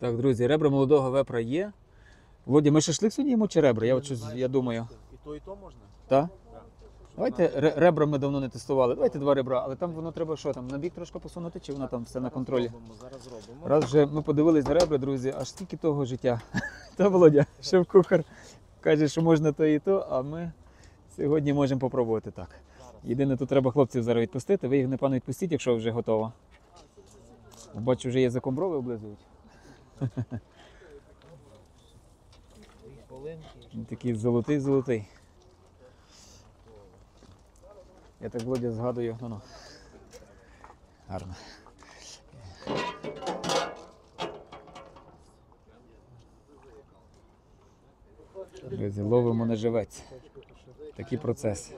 Так, друзі, ребра молодого вепра є. Володя, ми шашлик сьогодні їмо чи ребра? Я от щось, я думаю. І то можна? Так? Давайте ребра ми давно не тестували. Давайте 2 ребра, але там воно треба що там, на бік трошки посунути, чи воно там все на контролі? Зараз зробимо. Раз вже ми подивились на ребра, друзі, аж скільки того життя. Та, Володя, шеф-кухар каже, що можна то і то, а ми сьогодні можемо попробувати так. Єдине, тут треба хлопців зараз відпустити, ви їх, напевно, відпустіть, якщо вже готово. Бачу, вже язиком брови облизують. Він такий золотий. Я так, Володя, згадую, ну. Гарно. Друзі, ловимо на живець. Такий процес.